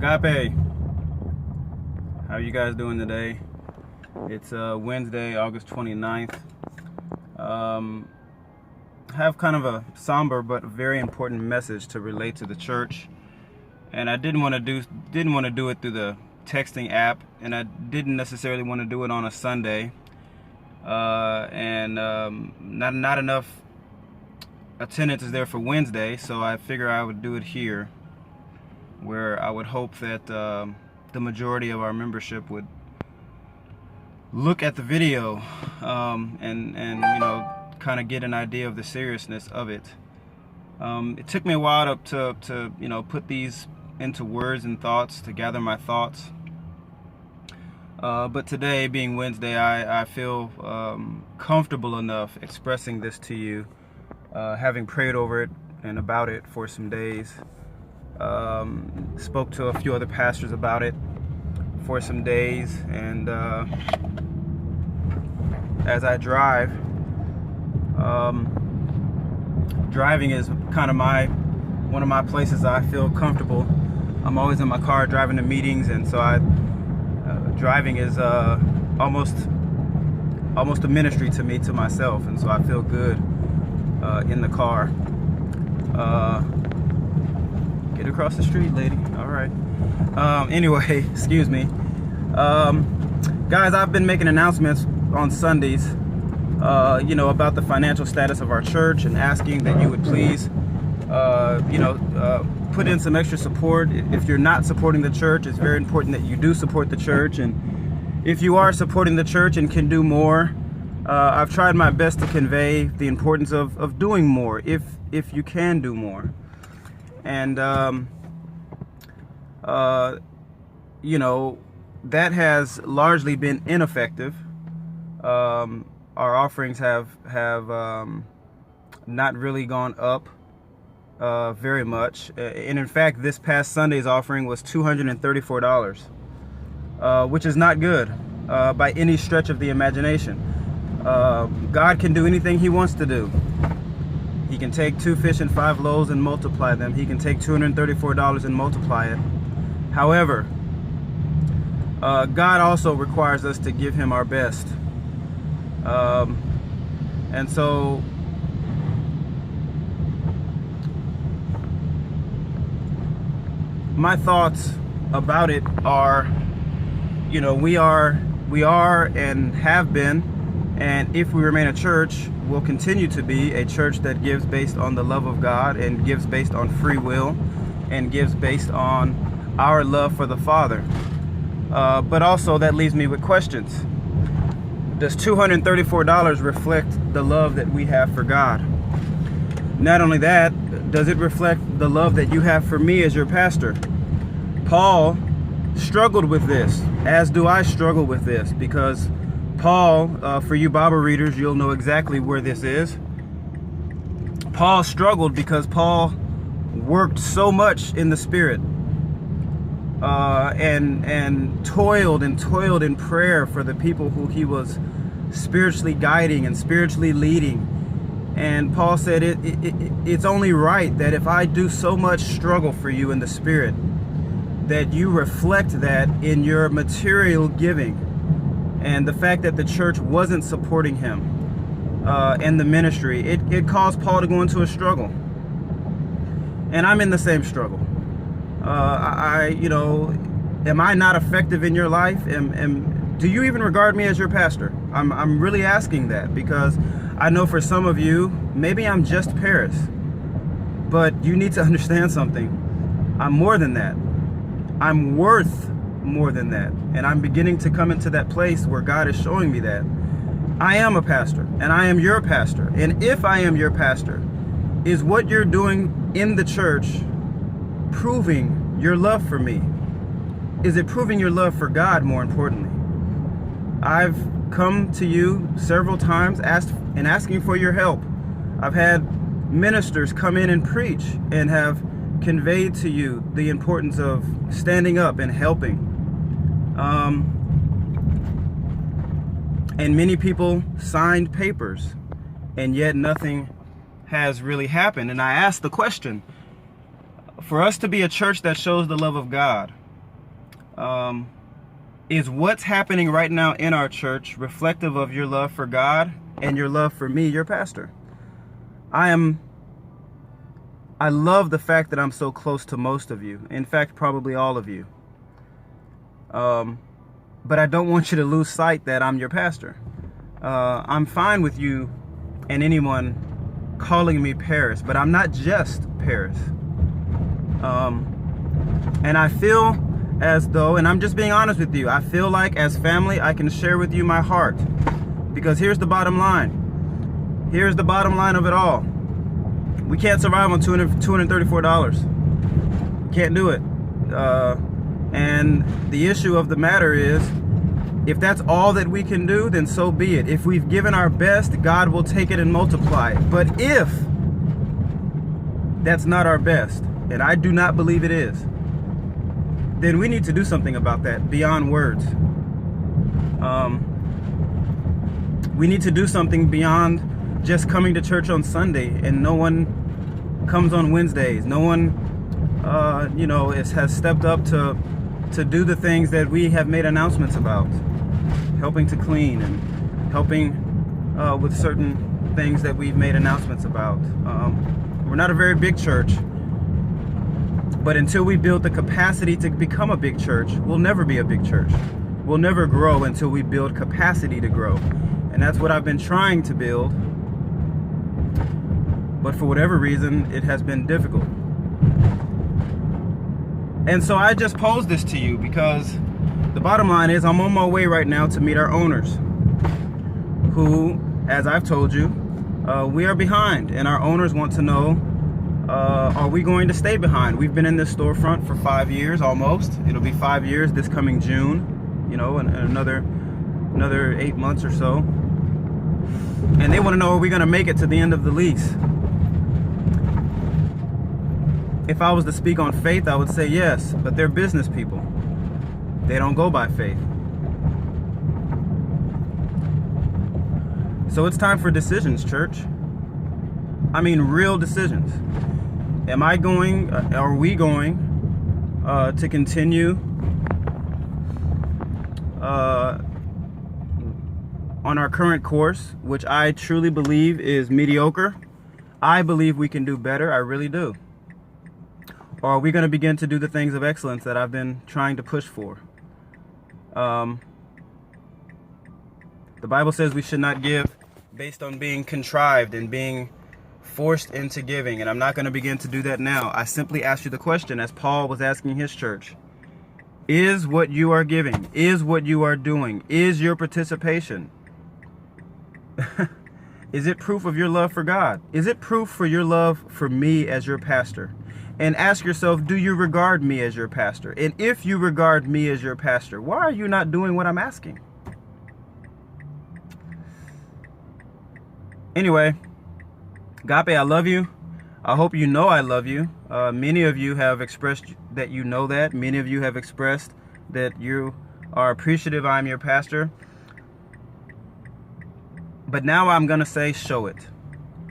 Agape, how are you guys doing today? It's Wednesday, August 29th. I have kind of a somber but very important message to relate to the church, and I didn't want to do it through the texting app, and I didn't necessarily want to do it on a Sunday, and not enough attendance is there for Wednesday, so I figure I would do it here, where I would hope that the majority of our membership would look at the video and kind of get an idea of the seriousness of it. It took me a while to put these into words and thoughts, to gather my thoughts. But today, being Wednesday, I feel comfortable enough expressing this to you, having prayed over it and about it for some days. Spoke to a few other pastors about it for some days, and as I drive, driving is kind of one of my places I feel comfortable. I'm always in my car driving to meetings, and so driving is almost a ministry to me, to myself, and so I feel good in the car. Get across the street, lady. All right. Anyway, excuse me. Guys, I've been making announcements on Sundays, about the financial status of our church, and asking that you would please, put in some extra support. If you're not supporting the church, it's very important that you do support the church. And if you are supporting the church and can do more, I've tried my best to convey the importance of doing more, if you can do more. And that has largely been ineffective. Our offerings have not really gone up very much, and in fact, this past Sunday's offering was $234, which is not good by any stretch of the imagination. God can do anything He wants to do. He can take 2 fish and 5 loaves and multiply them. He can take $234 and multiply it. However, God also requires us to give Him our best. And so my thoughts about it are, we are and have been, and if we remain a church, will continue to be a church that gives based on the love of God, and gives based on free will, and gives based on our love for the Father. But also that leaves me with questions. Does $234 reflect the love that we have for God? Not only that, does it reflect the love that you have for me as your pastor? Paul struggled with this, as do I struggle with this, because Paul, for you Bible readers, you'll know exactly where this is. Paul struggled because Paul worked so much in the Spirit, and toiled in prayer for the people who he was spiritually guiding and spiritually leading. And Paul said, it's only right that if I do so much struggle for you in the Spirit, that you reflect that in your material giving. And the fact that the church wasn't supporting him and the ministry, it caused Paul to go into a struggle. And I'm in the same struggle. Am I not effective in your life? Do you even regard me as your pastor? I'm really asking that, because I know for some of you, maybe I'm just Paris, but you need to understand something. I'm more than that. I'm worth more than that. And I'm beginning to come into that place where God is showing me that I am a pastor, and I am your pastor. And if I am your pastor, is what you're doing in the church proving your love for me? Is it proving your love for God, more importantly? I've come to you several times asking for your help. I've had ministers come in and preach and have conveyed to you the importance of standing up and helping. And many people signed papers, and yet nothing has really happened. And I asked the question, for us to be a church that shows the love of God, Is what's happening right now in our church reflective of your love for God and your love for me, your pastor? I love the fact that I'm so close to most of you. In fact, probably all of you. But I don't want you to lose sight that I'm your pastor. I'm fine with you and anyone calling me Paris, but I'm not just Paris. And I feel as though, and I'm just being honest with you, I feel like as family I can share with you my heart. Because here's the bottom line. Here's the bottom line of it all. We can't survive on $234. Can't do it. And the issue of the matter is, if that's all that we can do, then so be it. If we've given our best, God will take it and multiply it. But if that's not our best, and I do not believe it is, then we need to do something about that beyond words. We need to do something beyond just coming to church on Sunday and no one comes on Wednesdays. No one, has stepped up to do the things that we have made announcements about. Helping to clean and helping with certain things that we've made announcements about. We're not a very big church, but until we build the capacity to become a big church, we'll never be a big church. We'll never grow until we build capacity to grow. And that's what I've been trying to build. But for whatever reason, it has been difficult. And so I just posed this to you because the bottom line is I'm on my way right now to meet our owners who, as I've told you, we are behind, and our owners want to know, are we going to stay behind? We've been in this storefront for 5 years almost. It'll be 5 years this coming June, and another 8 months or so. And they want to know, are we going to make it to the end of the lease? If I was to speak on faith, I would say yes, but they're business people. They don't go by faith. So it's time for decisions, church. I mean, real decisions. Are we going to continue on our current course, which I truly believe is mediocre? I believe we can do better, I really do. Or are we going to begin to do the things of excellence that I've been trying to push for? The Bible says we should not give based on being contrived and being forced into giving, and I'm not going to begin to do that now. I simply ask you the question, as Paul was asking his church, is what you are giving, is what you are doing, is your participation, is it proof of your love for God? Is it proof for your love for me as your pastor? And ask yourself, do you regard me as your pastor? And if you regard me as your pastor, why are you not doing what I'm asking? Anyway, Agape, I love you. I hope you know I love you. Many of you have expressed that you know that. Many of you have expressed that you are appreciative I'm your pastor. But now I'm going to say, show it.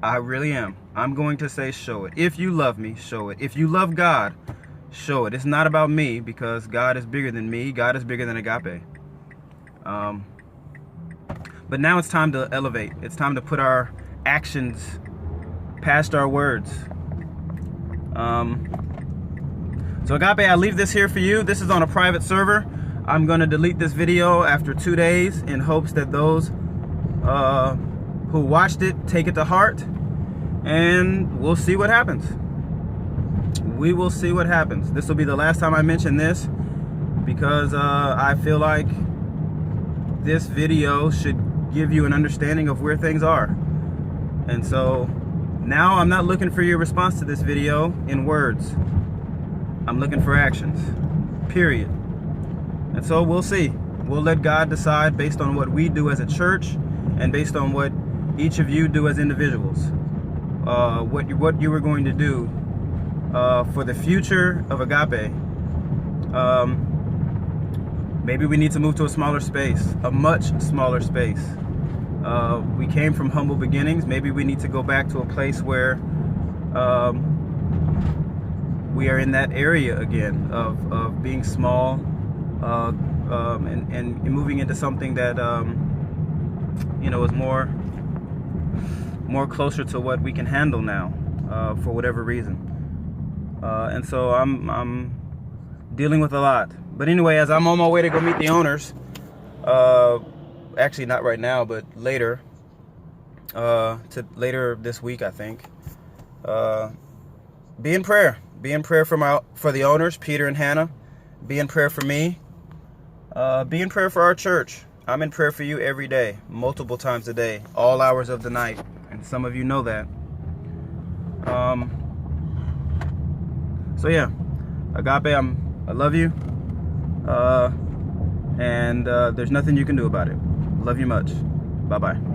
I really am. I'm going to say, show it. If you love me, show it. If you love God, show it. It's not about me, because God is bigger than me. God is bigger than Agape. But now it's time to elevate. It's time to put our actions past our words. So Agape, I leave this here for you. This is on a private server. I'm going to delete this video after 2 days in hopes that those who watched it take it to heart, and we'll see what happens. We will see what happens. This will be the last time I mention this, because I feel like this video should give you an understanding of where things are. And so now I'm not looking for your response to this video in words. I'm looking for actions, period. And so we'll see. We'll let God decide based on what we do as a church and based on what each of you do as individuals, what you were going to do for the future of Agape. Maybe we need to move to a smaller space, a much smaller space. We came from humble beginnings. Maybe we need to go back to a place where we are in that area again of being small, and moving into something that you know, is more closer to what we can handle now, for whatever reason. And so I'm dealing with a lot. But anyway, as I'm on my way to go meet the owners, actually not right now, but later, later this week, I think. Be in prayer. Be in prayer for the owners, Peter and Hannah. Be in prayer for me. Be in prayer for our church. I'm in prayer for you every day, multiple times a day, all hours of the night, and some of you know that. So yeah, Agape, I love you, and there's nothing you can do about it. Love you much. Bye-bye.